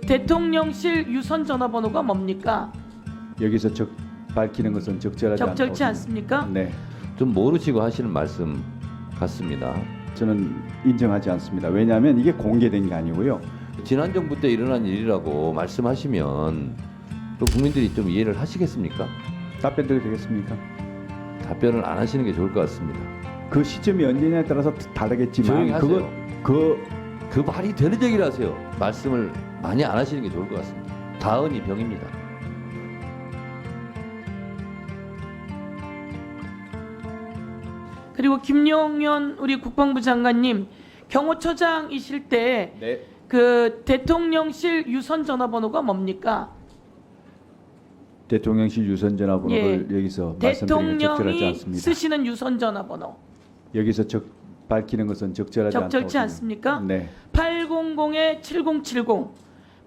대통령실 유선 전화번호가 뭡니까? 여기서 밝히는 것은 적절치 않습니까? 네, 좀 모르시고 하시는 말씀 같습니다. 저는 인정하지 않습니다. 왜냐하면 이게 공개된 게 아니고요. 지난 정부 때 일어난 일이라고 말씀하시면 또 국민들이 좀 이해를 하시겠습니까? 답변 드려도 되겠습니까? 답변을 안 하시는 게 좋을 것 같습니다. 그 시점이 언제냐에 따라서 조용히 다르겠지만 하세요. 그 말이 되는 얘기를 하세요. 말씀을 많이 안 하시는 게 좋을 것 같습니다. 다은이 병입니다. 그리고 김용현 우리 국방부 장관님 경호처장이실 때 네. 그 대통령실 유선 전화번호가 뭡니까? 대통령실 유선 전화번호를 여기서 말씀드리는 게 적절하지 대통령이 않습니다. 쓰시는 유선 전화번호 여기서 밝히는 것은 적절치 않습니까? 네. 800-7070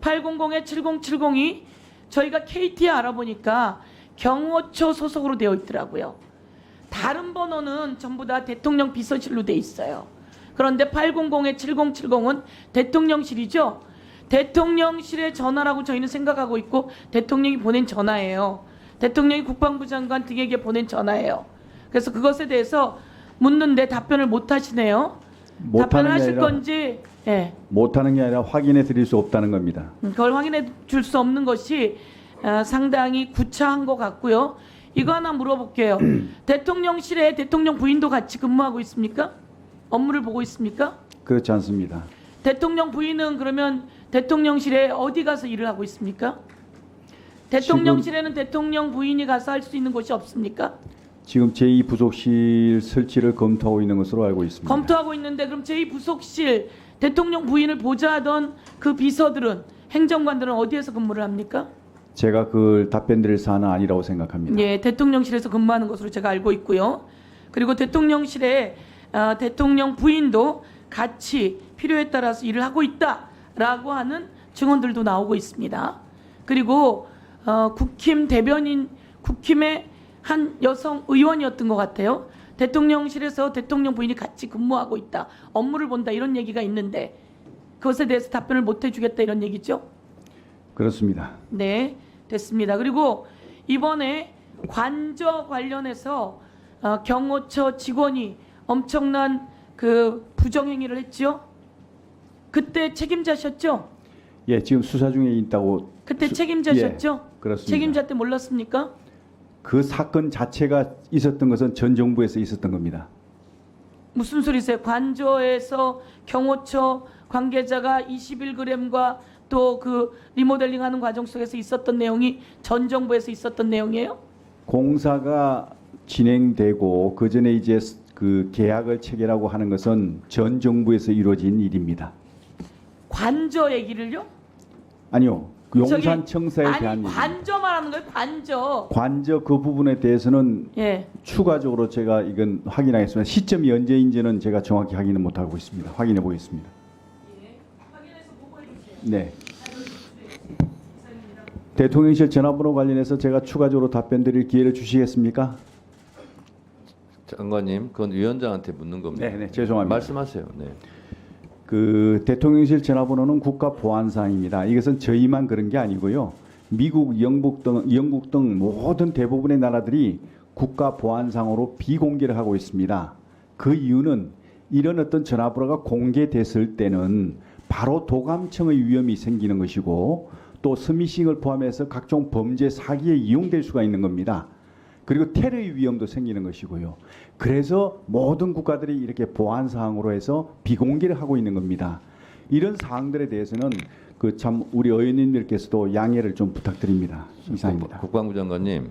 800-7070이 저희가 KT에 알아보니까 경호처 소속으로 되어 있더라고요. 다른 번호는 전부 다 대통령 비서실로 돼 있어요. 그런데 800-7070은 대통령실이죠. 대통령실의 전화라고 저희는 생각하고 있고 대통령이 보낸 전화예요. 대통령이 국방부 장관 등에게 보낸 전화예요. 그래서 그것에 대해서 묻는데 답변을 못 하시네요. 답변을 하실 건지 못하는 게 아니라 확인해 드릴 수 없다는 겁니다. 그걸 확인해 줄 수 없는 것이 상당히 구차한 것 같고요. 이거 하나 물어볼게요. 대통령실에 대통령 부인도 같이 근무하고 있습니까? 업무를 보고 있습니까? 그렇지 않습니다. 대통령 부인은 그러면 대통령실에 어디 가서 일을 하고 있습니까? 대통령실에는 대통령 부인이 가서 할 수 있는 곳이 없습니까? 지금 제2부속실 설치를 검토하고 있는 것으로 알고 있습니다. 검토하고 있는데 그럼 제2부속실 대통령 부인을 보좌하던 그 비서들은 행정관들은 어디에서 근무를 합니까? 제가 그걸 답변 드릴 사안은 아니라고 생각합니다. 예, 대통령실에서 근무하는 것으로 제가 알고 있고요. 그리고 대통령실에 대통령 부인도 같이 필요에 따라서 일을 하고 있다라고 하는 증언들도 나오고 있습니다. 그리고 국힘 대변인, 국힘의 한 여성 의원이었던 것 같아요. 대통령실에서 대통령 부인이 같이 근무하고 있다, 업무를 본다 이런 얘기가 있는데 그것에 대해서 답변을 못 해주겠다 이런 얘기죠? 그렇습니다. 네, 됐습니다. 그리고 이번에 관저 관련해서 경호처 직원이 엄청난 그 부정행위를 했죠. 그때 책임자셨죠? 예, 지금 수사 중에 있다고. 그때 책임자셨죠? 예, 그렇습니다. 책임자 때 몰랐습니까? 그 사건 자체가 있었던 것은 전 정부에서 있었던 겁니다. 무슨 소리세요? 관저에서 경호처 관계자가 21g과 또 그 리모델링하는 과정 속에서 있었던 내용이 전 정부에서 있었던 내용이에요? 공사가 진행되고 그 전에 이제 그 계약을 체결하고 하는 것은 전 정부에서 이루어진 일입니다. 관저 얘기를요? 아니요, 그 용산청사에 아니, 대한 관저 말하는 거예요. 관저. 관저 그 부분에 대해서는 예. 추가적으로 제가 이건 확인하겠습니다. 시점이 언제인지는 제가 정확히 확인은 못하고 있습니다. 확인해 보겠습니다. 확인해서 보고해 주세요. 네. 대통령실 전화번호 관련해서 제가 추가적으로 답변 드릴 기회를 주시겠습니까? 장관님, 그건 위원장한테 묻는 겁니다. 네, 죄송합니다. 말씀하세요. 네. 그 대통령실 전화번호는 국가 보안사항입니다. 이것은 저희만 그런 게 아니고요. 미국, 영국 등 모든 대부분의 나라들이 국가 보안상으로 비공개를 하고 있습니다. 그 이유는 이런 어떤 전화번호가 공개됐을 때는 바로 도감청의 위험이 생기는 것이고 또 스미싱을 포함해서 각종 범죄 사기에 이용될 수가 있는 겁니다. 그리고 테러의 위험도 생기는 것이고요. 그래서 모든 국가들이 이렇게 보안 사항으로 해서 비공개를 하고 있는 겁니다. 이런 사항들에 대해서는 그 참 우리 의원님들께서도 양해를 좀 부탁드립니다. 이상입니다. 국방부 장관님,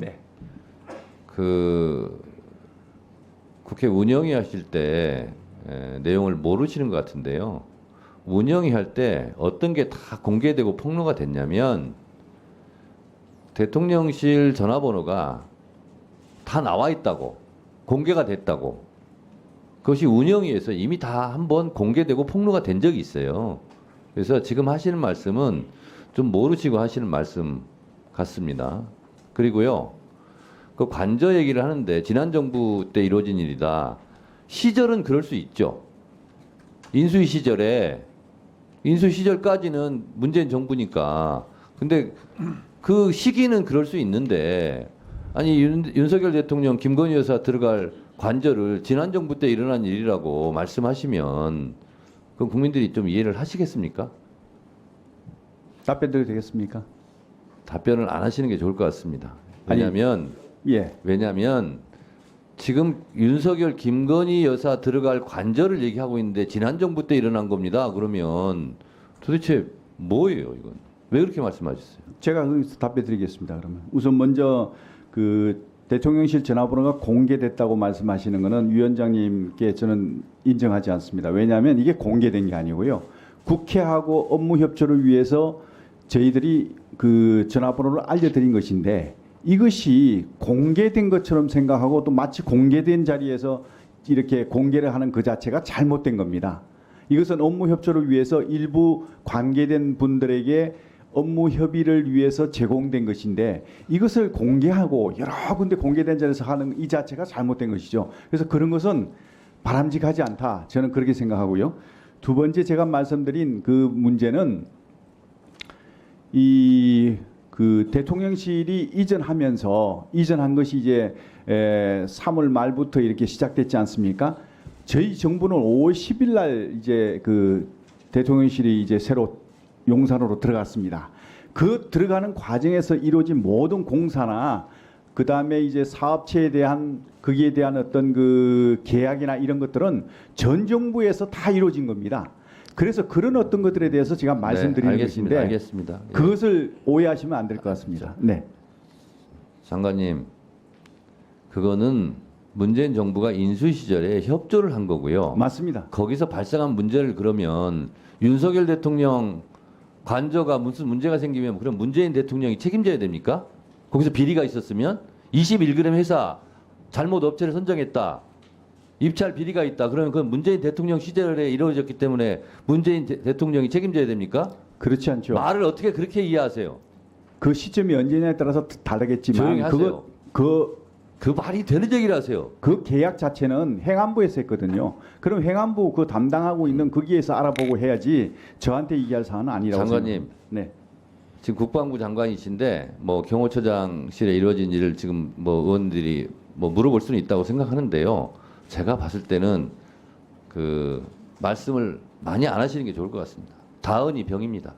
네. 그 국회 운영위 하실 때 내용을 모르시는 것 같은데요. 운영위 할 때 어떤 게 다 공개되고 폭로가 됐냐면 대통령실 전화번호가 다 나와 있다고, 공개가 됐다고. 그것이 운영위에서 이미 다 한번 공개되고 폭로가 된 적이 있어요. 그래서 지금 하시는 말씀은 좀 모르시고 하시는 말씀 같습니다. 그리고요, 그 관저 얘기를 하는데 지난 정부 때 이루어진 일이다. 시절은 그럴 수 있죠. 인수위 시절에 인수 시절까지는 문재인 정부니까. 근데 그 시기는 그럴 수 있는데 아니 윤석열 대통령 김건희 여사 들어갈 관절을 지난 정부 때 일어난 일이라고 말씀하시면 그럼 국민들이 좀 이해를 하시겠습니까? 답변 드려도 되겠습니까? 답변을 안 하시는 게 좋을 것 같습니다. 아니, 왜냐하면 예. 지금 윤석열 김건희 여사 들어갈 관절을 얘기하고 있는데 지난 정부 때 일어난 겁니다. 그러면 도대체 뭐예요, 이건? 왜 그렇게 말씀하셨어요? 제가 거기서 답변 드리겠습니다. 그러면 우선 먼저 그 대통령실 전화번호가 공개됐다고 말씀하시는 것은 위원장님께 저는 인정하지 않습니다. 왜냐하면 이게 공개된 게 아니고요. 국회하고 업무 협조를 위해서 저희들이 그 전화번호를 알려드린 것인데 이것이 공개된 것처럼 생각하고 또 마치 공개된 자리에서 이렇게 공개를 하는 그 자체가 잘못된 겁니다. 이것은 업무 협조를 위해서 일부 관계된 분들에게 업무 협의를 위해서 제공된 것인데 이것을 공개하고 여러 군데 공개된 자리에서 하는 이 자체가 잘못된 것이죠. 그래서 그런 것은 바람직하지 않다. 저는 그렇게 생각하고요. 두 번째 제가 말씀드린 그 문제는 그 대통령실이 이전한 것이 이제 3월 말부터 이렇게 시작됐지 않습니까? 저희 정부는 5월 10일 날 이제 그 대통령실이 이제 새로 용산으로 들어갔습니다. 그 들어가는 과정에서 이루어진 모든 공사나 그 다음에 이제 사업체에 대한 거기에 대한 어떤 그 계약이나 이런 것들은 전 정부에서 다 이루어진 겁니다. 그래서 그런 어떤 것들에 대해서 제가 말씀드리는 것인데 알겠습니다. 예. 그것을 오해하시면 안 될 것 같습니다. 네. 장관님, 그거는 문재인 정부가 인수 시절에 협조를 한 거고요. 맞습니다. 거기서 발생한 문제를 그러면 윤석열 대통령 관저가 무슨 문제가 생기면 그럼 문재인 대통령이 책임져야 됩니까? 거기서 비리가 있었으면 21g 회사 잘못 업체를 선정했다. 입찰 비리가 있다. 그러면 그건 문재인 대통령 시절에 이루어졌기 때문에 문재인 대통령이 책임져야 됩니까? 그렇지 않죠. 말을 어떻게 그렇게 이해하세요? 그 시점이 언제냐에 따라서 조용히 다르겠지만 하세요. 그 말이 되는 얘기를 하세요. 그 계약 자체는 행안부에서 했거든요. 그럼 행안부 그 담당하고 있는 거기에서 알아보고 해야지 저한테 얘기할 사안은 아니라고 장관님. 생각합니다. 네. 지금 국방부 장관이신데 뭐 경호처장실에 이루어진 일을 지금 뭐 의원들이 뭐 물어볼 수는 있다고 생각하는데요. 제가 봤을 때는 그 말씀을 많이 안 하시는 게 좋을 것 같습니다. 다은이 병입니다.